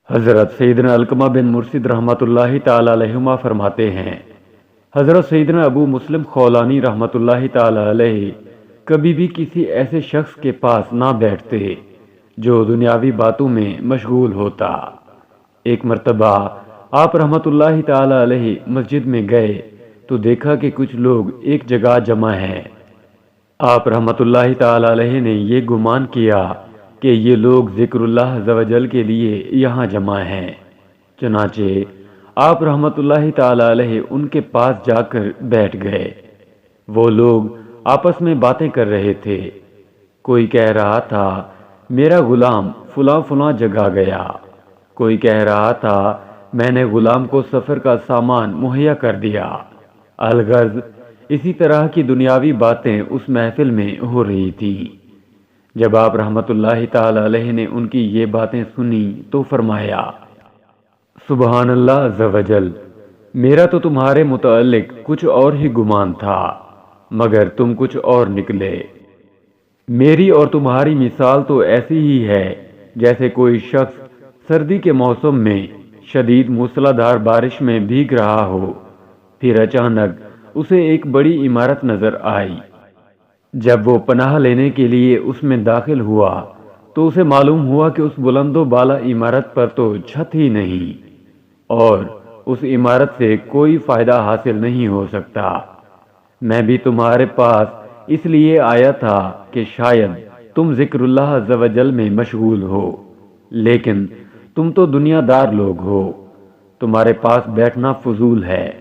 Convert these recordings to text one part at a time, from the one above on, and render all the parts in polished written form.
حضرت سیدنا علقمہ بن مرشد رحمۃ اللہ تعالی علیہما فرماتے ہیں، حضرت سیدنا ابو مسلم خولانی رحمۃ اللہ تعالی علیہ کبھی بھی کسی ایسے شخص کے پاس نہ بیٹھتے جو دنیاوی باتوں میں مشغول ہوتا۔ ایک مرتبہ آپ رحمۃ اللہ تعالی علیہ مسجد میں گئے تو دیکھا کہ کچھ لوگ ایک جگہ جمع ہیں۔ آپ رحمۃ اللہ تعالی علیہ نے یہ گمان کیا کہ یہ لوگ ذکر اللہ عز و جل کے لیے یہاں جمع ہیں، چنانچہ آپ رحمۃ اللہ تعالی علیہ ان کے پاس جا کر بیٹھ گئے۔ وہ لوگ آپس میں باتیں کر رہے تھے۔ کوئی کہہ رہا تھا میرا غلام فلاں فلاں جگہ گیا، کوئی کہہ رہا تھا میں نے غلام کو سفر کا سامان مہیا کر دیا۔ الغرض اسی طرح کی دنیاوی باتیں اس محفل میں ہو رہی تھی۔ جب آپ رحمۃ اللہ تعالی علیہ نے ان کی یہ باتیں سنی تو فرمایا، سبحان اللہ عز و جل، میرا تو تمہارے متعلق کچھ اور ہی گمان تھا، مگر تم کچھ اور نکلے۔ میری اور تمہاری مثال تو ایسی ہی ہے جیسے کوئی شخص سردی کے موسم میں شدید موسلا دھار بارش میں بھیگ رہا ہو، پھر اچانک اسے ایک بڑی عمارت نظر آئی۔ جب وہ پناہ لینے کے لیے اس میں داخل ہوا تو اسے معلوم ہوا کہ اس بلند و بالا عمارت پر تو چھت ہی نہیں اور اس عمارت سے کوئی فائدہ حاصل نہیں ہو سکتا۔ میں بھی تمہارے پاس اس لیے آیا تھا کہ شاید تم ذکر اللہ عز و جل میں مشغول ہو، لیکن تم تو دنیا دار لوگ ہو، تمہارے پاس بیٹھنا فضول ہے۔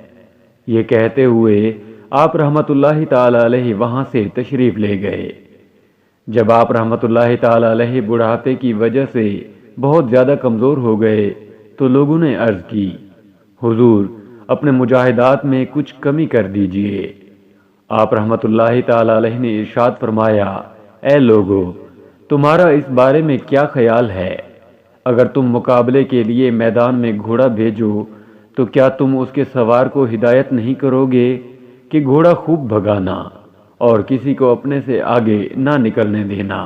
یہ کہتے ہوئے آپ رحمۃ اللہ تعالی علیہ وہاں سے تشریف لے گئے۔ جب آپ رحمۃ اللہ تعالی علیہ بڑھاپے کی وجہ سے بہت زیادہ کمزور ہو گئے تو لوگوں نے عرض کی، حضور اپنے مجاہدات میں کچھ کمی کر دیجئے۔ آپ رحمۃ اللہ تعالی علیہ نے ارشاد فرمایا، اے لوگو، تمہارا اس بارے میں کیا خیال ہے؟ اگر تم مقابلے کے لیے میدان میں گھوڑا بھیجو تو کیا تم اس کے سوار کو ہدایت نہیں کرو گے کہ گھوڑا خوب بھگانا اور کسی کو اپنے سے آگے نہ نکلنے دینا،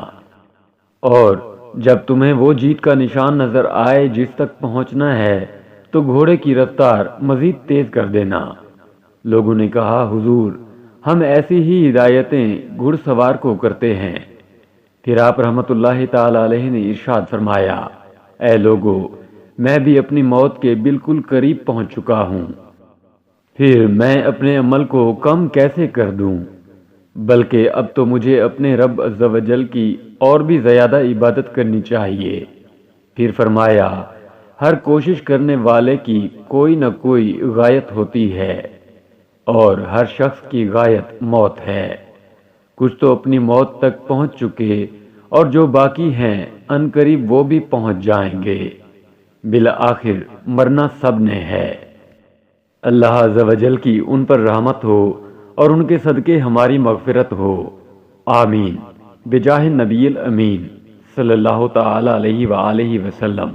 اور جب تمہیں وہ جیت کا نشان نظر آئے جس تک پہنچنا ہے تو گھوڑے کی رفتار مزید تیز کر دینا۔ لوگوں نے کہا، حضور ہم ایسی ہی ہدایتیں گھڑ سوار کو کرتے ہیں۔ پھر آپ رحمۃ اللہ تعالی علیہ نے ارشاد فرمایا، اے لوگو، میں بھی اپنی موت کے بالکل قریب پہنچ چکا ہوں، پھر میں اپنے عمل کو کم کیسے کر دوں؟ بلکہ اب تو مجھے اپنے رب عز و جل کی اور بھی زیادہ عبادت کرنی چاہیے۔ پھر فرمایا، ہر کوشش کرنے والے کی کوئی نہ کوئی غایت ہوتی ہے اور ہر شخص کی غایت موت ہے۔ کچھ تو اپنی موت تک پہنچ چکے اور جو باقی ہیں عنقریب وہ بھی پہنچ جائیں گے۔ بالآخر مرنا سب نے ہے۔ اللہ عز و جل کی ان پر رحمت ہو اور ان کے صدقے ہماری مغفرت ہو، آمین، بجاہ نبی الامین صلی اللہ تعالی علیہ وآلہ وسلم۔